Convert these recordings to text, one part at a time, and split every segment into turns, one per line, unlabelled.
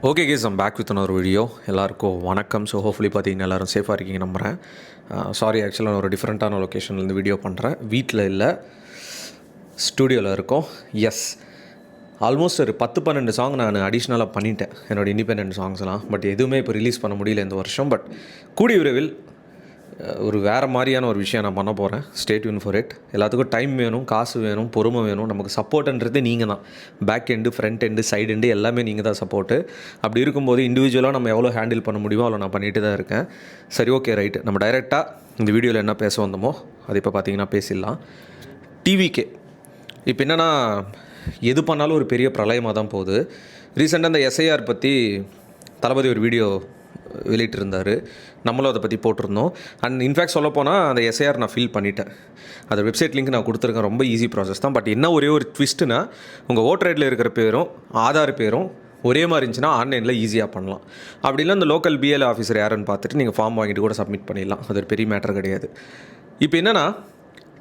Okay guys I'm back with ஒரு video. எல்லாருக்கும் வணக்கம். ஸோ ஹோப்ஃபுல்லி பார்த்தீங்கன்னா எல்லோரும் சேஃபாக இருக்கீங்க நம்புகிறேன். சாரி, ஆக்சுவலாக நான் ஒரு டிஃப்ரெண்ட்டான லொக்கேஷன்லேருந்து வீடியோ பண்ணுறேன். வீட்டில் இல்லை, ஸ்டூடியோவில் இருக்கோம். எஸ், ஆல்மோஸ்ட் ஒரு 10-12 சாங் நான் அடிஷ்னலாக பண்ணிட்டேன், என்னோடய இண்டிபெண்டன்ட் சாங்ஸ்லாம். பட் எதுவுமே இப்போ ரிலீஸ் பண்ண முடியல இந்த வருஷம். பட் கூடிய விரைவில் ஒரு வேறு மாதிரியான ஒரு விஷயம் நான் பண்ண போகிறேன். Stay tuned for it. எல்லாத்துக்கும் டைம் வேணும், காசு வேணும், பொறுமை வேணும். நமக்கு சப்போர்ட்டுன்றது நீங்கள் தான். Back end, front end, side end எல்லாமே நீங்கள் தான் சப்போர்ட்டு. அப்படி இருக்கும்போது இண்டிவிஜுவலாக நம்ம எவ்வளோ ஹேண்டில் பண்ண முடியுமோ அவ்வளோ நான் பண்ணிட்டு தான் இருக்கேன். சரி, ஓகே, ரைட்டு. நம்ம டைரெக்டாக இந்த வீடியோவில் என்ன பேச வந்தோமோ அது இப்போ பார்த்தீங்கன்னா பேசிடலாம். டிவிகே இப்போ என்னென்னா, எது பண்ணாலும் ஒரு பெரிய பிரளயமாக தான் போகுது. ரீசெண்டாக அந்த எஸ்ஐஆர் பற்றி தளபதி ஒரு வீடியோ வெளியிட்டிருந்தார். நம்மளும் அதை பற்றி போட்டிருந்தோம். அண்ட் இன்ஃபேக்ட் சொல்லப்போனால் அந்த எஸ்ஐஆர் நான் ஃபில் பண்ணிட்டேன். அந்த வெப்சைட் லிங்க் நான் கொடுத்துருக்கேன். ரொம்ப ஈஸி ப்ராசஸ் தான். பட் என்ன ஒரே ஒரு ட்விஸ்ட்டுனா, உங்கள் ஓட்டர் ஐடியில் இருக்கிற பேரும் ஆதார் பேரும் ஒரே மாதிரி இருந்துச்சுன்னா ஆன்லைனில் ஈஸியாக பண்ணலாம். அப்படி இல்லை, அந்த லோக்கல் பிஎல்ஏ ஆஃபீஸர் யாருன்னு பார்த்துட்டு நீங்கள் ஃபார்ம் வாங்கிட்டு கூட சப்மிட் பண்ணிடலாம். அது ஒரு பெரிய மேட்டர் கிடையாது. இப்போ என்னென்னா,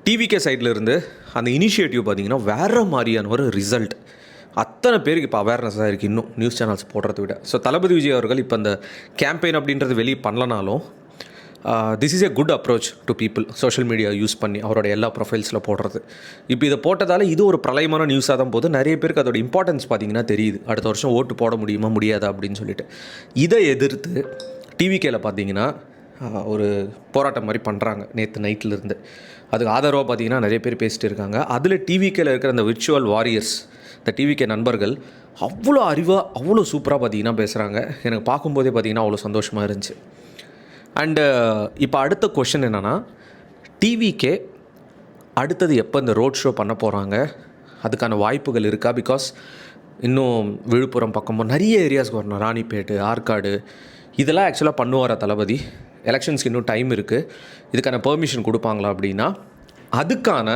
டிவிகே சைடில் இருந்து அந்த இனிஷியேட்டிவ் பார்த்திங்கன்னா வேறு மாதிரியான ஒரு ரிசல்ட். அத்தனை பேருக்கு இப்போ அவேர்னஸாக இருக்குது இன்னும் நியூஸ் சேனல்ஸ் போடுறத விட. ஸோ தளபதி விஜய் அவர்கள் இப்போ அந்த கேம்பெயின் அப்படின்றது வெளியே பண்ணலனாலும் this is a good approach to people. Social media use பண்ணி அவரோட எல்லா ப்ரொஃபைல்ஸில் போடுறது. இப்போ இதை போட்டதால் இது ஒரு பிரளயமான நியூஸாக தான் போது. நிறைய பேருக்கு அதோட இம்பார்ட்டன்ஸ் பார்த்திங்கன்னா தெரியுது. அடுத்த வருஷம் ஓட்டு போட முடியுமா முடியாதா அப்படின்னு சொல்லிட்டு. இதை எதிர்த்து டிவிகேல பார்த்திங்கன்னா ஒரு போராட்டம் மாதிரி பண்ணுறாங்க நேற்று நைட்லேருந்து. அதுக்கு ஆதரவாக பார்த்திங்கன்னா நிறைய பேர் பேசிட்டு இருக்காங்க. அதில் டிவிகேல இருக்கிற அந்த விர்ச்சுவல் வாரியர்ஸ், இந்த டிவிகே நண்பர்கள் அவ்வளோ அறிவாக அவ்வளோ சூப்பராக பார்த்திங்கன்னா பேசுகிறாங்க. எனக்கு பார்க்கும்போதே பார்த்திங்கன்னா அவ்வளோ சந்தோஷமாக இருந்துச்சு. அண்டு இப்போ அடுத்த கொஷின் என்னென்னா, டிவிகே அடுத்தது எப்போ இந்த ரோட் ஷோ பண்ண போகிறாங்க, அதுக்கான வாய்ப்புகள் இருக்கா? பிகாஸ் இன்னும் விழுப்புரம் பக்கமும் நிறைய ஏரியாஸ்க்கு வரணும். ராணிப்பேட்டு, ஆற்காடு, இதெல்லாம் ஆக்சுவலாக பண்ணுவார தளபதி. எலெக்ஷன்ஸ்க்கு இன்னும் டைம் இருக்குது. இதுக்கான பெர்மிஷன் கொடுப்பாங்களா அப்படின்னா, அதுக்கான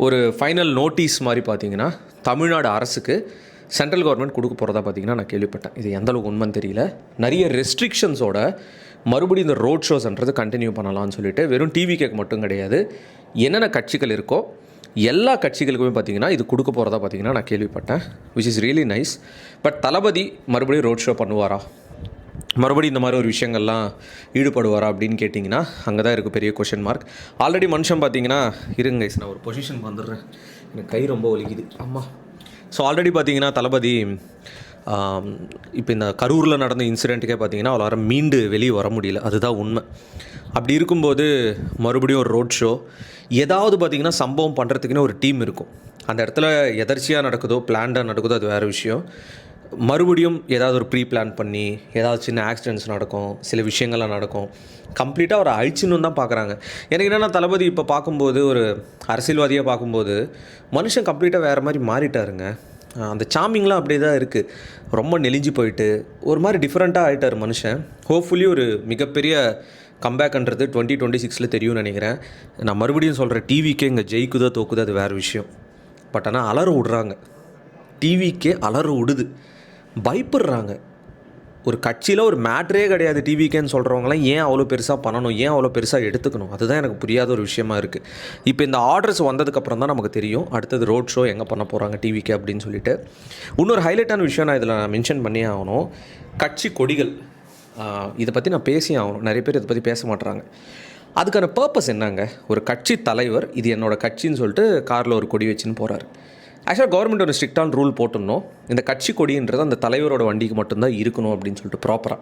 ஒரு ஃபைனல் நோட்டீஸ் மாதிரி பார்த்திங்கன்னா தமிழ்நாடு அரசுக்கு சென்ட்ரல் கவர்மெண்ட் கொடுக்க போகிறதா பார்த்திங்கன்னா நான் கேள்விப்பட்டேன். இது எந்தளவுக்கு உண்மைன்னு தெரியல. நிறைய ரெஸ்ட்ரிக்ஷன்ஸோட மறுபடியும் இந்த ரோட் ஷோஸ்ன்றது கண்டினியூ பண்ணலாம்னு சொல்லிட்டு, வெறும் டிவிகேக்கு மட்டும் கிடையாது, என்னென்ன கட்சிகள் இருக்கோ எல்லா கட்சிகளுக்குமே பார்த்திங்கன்னா இது கொடுக்க போகிறதா பார்த்திங்கன்னா நான் கேள்விப்பட்டேன். Which is really nice. But Thalapathy மறுபடியும் ரோட் ஷோ பண்ணுவாரா, மறுபடியும் இந்த மாதிரி ஒரு விஷயங்கள்லாம் ஈடுபடுவாரா அப்படின்னு கேட்டிங்கன்னா அங்கே தான் இருக்குது பெரிய கொஷின் மார்க். ஆல்ரெடி மனுஷன் பார்த்தீங்கன்னா, இருங்க நான் ஒரு பொசிஷன் வந்துடுறேன், எனக்கு கை ரொம்ப ஒலிக்குது அம்மா. ஸோ ஆல்ரெடி பார்த்தீங்கன்னா தளபதி இப்போ இந்த கரூரில் நடந்த இன்சிடெண்ட்டுக்கே பார்த்தீங்கன்னா அவ்வளோ மீண்டு வெளியே வர முடியல. அதுதான் உண்மை. அப்படி இருக்கும்போது மறுபடியும் ஒரு ரோட் ஷோ ஏதாவது பார்த்திங்கன்னா சம்பவம் பண்ணுறதுக்குன்னு ஒரு டீம் இருக்கும். அந்த இடத்துல எதர்ச்சியாக நடக்குதோ பிளான்டாக நடக்குதோ அது வேறு விஷயம். மறுபடியும் ஏதாவது ஒரு ப்ரீ பிளான் பண்ணி ஏதாவது சின்ன ஆக்சிடென்ட்ஸ் நடக்கும், சில விஷயங்கள்லாம் நடக்கும். கம்ப்ளீட்டாக ஒரு அழிச்சின்னு தான் பார்க்குறாங்க. எனக்கு என்னென்னா, தளபதி இப்போ பார்க்கும்போது ஒரு அரசியல்வாதியாக பார்க்கும்போது மனுஷன் கம்ப்ளீட்டாக வேறு மாதிரி மாறிட்டாருங்க. அந்த சாமிங்லாம் அப்படியே தான் இருக்குது. ரொம்ப நெளிஞ்சு போயிட்டு ஒரு மாதிரி டிஃப்ரெண்ட்டாக ஆகிட்டார் மனுஷன். ஹோப்ஃபுல்லி ஒரு மிகப்பெரிய கம்பேக்ன்றது 2026 தெரியும்னு நினைக்கிறேன். நான் மறுபடியும் சொல்கிறேன், டிவிக்கே இங்கே ஜெயிக்குதோ தோக்குதோ அது வேறு விஷயம். பட் ஆனால் அலற விடுறாங்க. டிவிக்கே அலற விடுது, பயப்படுறாங்க. ஒரு கட்சியில் ஒரு மேட்ரே கிடையாது டிவிக்கேன்னு சொல்கிறவங்களாம் ஏன் அவ்வளோ பெருசாக பண்ணணும், ஏன் அவ்வளோ பெருசாக எடுத்துக்கணும்? அதுதான் எனக்கு புரியாத ஒரு விஷயமா இருக்குது. இப்போ இந்த ஆர்டர்ஸ் வந்ததுக்கப்புறம் தான் நமக்கு தெரியும் அடுத்தது ரோட் ஷோ எங்கே பண்ண போகிறாங்க டிவிக்கே அப்படின்னு சொல்லிட்டு. இன்னொரு ஹைலைட்டான விஷயம் நான் இதில் மென்ஷன் பண்ணியே ஆகணும். கட்சி கொடிகள், இதை பற்றி நான் பேசி ஆகணும். நிறைய பேர் இதை பற்றி பேச மாட்டுறாங்க. அதுக்கான பர்பஸ் என்னங்க? ஒரு கட்சி தலைவர் இது என்னோடய கட்சின்னு சொல்லிட்டு காரில் ஒரு கொடி வச்சுன்னு போகிறாரு. ஆக்சுவலாக கவர்மெண்ட் ஒரு ஸ்ட்ரிக்டான ரூல் போட்டுடணும், இந்த கட்சி கொடின்றது அந்த தலைவரோட வண்டிக்கு மட்டும்தான் இருக்கணும் அப்படின்னு சொல்லிட்டு ப்ராப்பராக.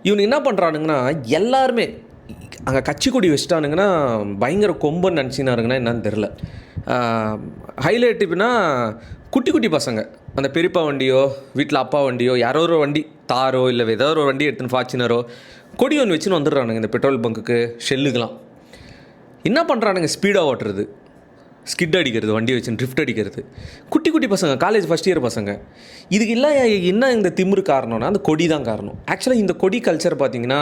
இவங்க என்ன பண்ணுறானுங்கன்னா, எல்லாருமே அங்கே கட்சி கொடி வச்சுட்டானுங்கன்னா பயங்கர கொம்பன்னு நினச்சினாருங்கன்னா என்னன்னு தெரில. ஹைலைட் இப்படின்னா குட்டி குட்டி பசங்க அந்த பெரியப்பா வண்டியோ வீட்டில் அப்பா வண்டியோ யாரோ ஒரு வண்டி தாரோ இல்லை ஏதோ ஒரு வண்டி எடுத்துன்னு ஃபார்ச்சுனரோ கொடி ஒன்று வச்சுன்னு வந்துடுறானுங்க இந்த பெட்ரோல் பங்க்குக்கு ஷெல்லுக்கெலாம். என்ன பண்ணுறானுங்க, ஸ்பீடாக ஓட்டுறது, ஸ்கிட் அடிக்கிறது, வண்டி வச்சு ட்ரிஃப்ட் அடிக்கிறது. குட்டி குட்டி பசங்க, காலேஜ் ஃபஸ்ட் இயர் பசங்க. இதுக்கு இல்லை என்ன இந்த திமிரு காரணம்னா அந்த கொடி தான் காரணம். ஆக்சுவலாக இந்த கொடி கல்ச்சர் பார்த்திங்கன்னா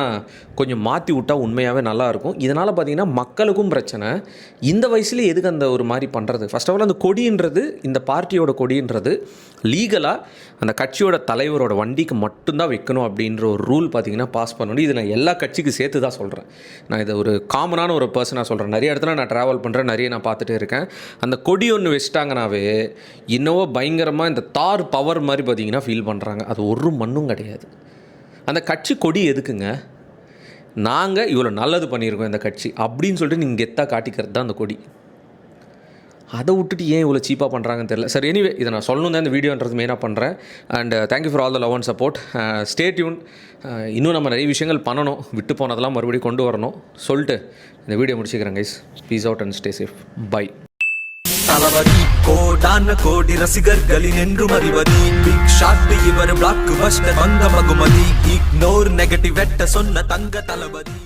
கொஞ்சம் மாற்றி விட்டால் உண்மையாகவே நல்லாயிருக்கும். இதனால் பார்த்திங்கன்னா மக்களுக்கும் பிரச்சனை. இந்த வயசுலேயே எதுக்கு அந்த ஒரு மாதிரி பண்ணுறது? ஃபர்ஸ்ட் ஆஃப் ஆல் அந்த கொடின்றது, இந்த பார்ட்டியோட கொடின்றது லீகலாக அந்த கட்சியோட தலைவரோட வண்டிக்கு மட்டும்தான் வைக்கணும் அப்படின்ற ஒரு ரூல் பார்த்திங்கன்னா பாஸ் பண்ணணும். இது நான் எல்லா கட்சிக்கு சேர்த்து தான் சொல்கிறேன். நான் இதை ஒரு காமனான ஒரு பர்சனாக சொல்கிறேன். நிறைய இடத்துல நான் ட்ராவல் பண்ணுறேன், நிறைய நான் பார்த்துட்டே இருக்கேன். அந்த கொடி ஒன்று வச்சிட்டாங்கனாவே இன்னவோ பயங்கரமாக இந்த தார் பவர் மாதிரி பார்த்தீங்கன்னா ஃபீல் பண்ணுறாங்க. அது ஒரு மண்ணும் கிடையாது. அந்த கட்சி கொடி எதுக்குங்க? நாங்கள் இவ்வளோ நல்லது பண்ணியிருக்கோம் இந்த கட்சி அப்படின்னு சொல்லிட்டு நீங்கள் கெத்தாக காட்டிக்கிறது தான் அந்த கொடி. அதை விட்டுட்டு ஏன் இவ்வளோ சீப்பாக பண்ணுறாங்கன்னு தெரியல. சரி, எனிவே இதை நான் சொல்லணும் தான் இந்த வீடியோன்றது மெயினாக பண்ணுறேன். And thank you for all the love and support. Stay tune. இன்னும் நம்ம நிறைய விஷயங்கள் பண்ணணும், விட்டு போனதெல்லாம் மறுபடியும் கொண்டு வரணும் சொல்லிட்டு இந்த வீடியோ முடிச்சுக்கிறேன் guys. Peace out and stay safe. Bye.
Thalapathy கோடான கோடி ரசிகர்களின் என்றும் அறிவதி பிக் ஷாட் இவர் பிளாக் பஸ்டர் வந்த மகுமதி இக்னோர் நெகட்டிவ் வெட்ட சொன்ன தங்க தளபதி.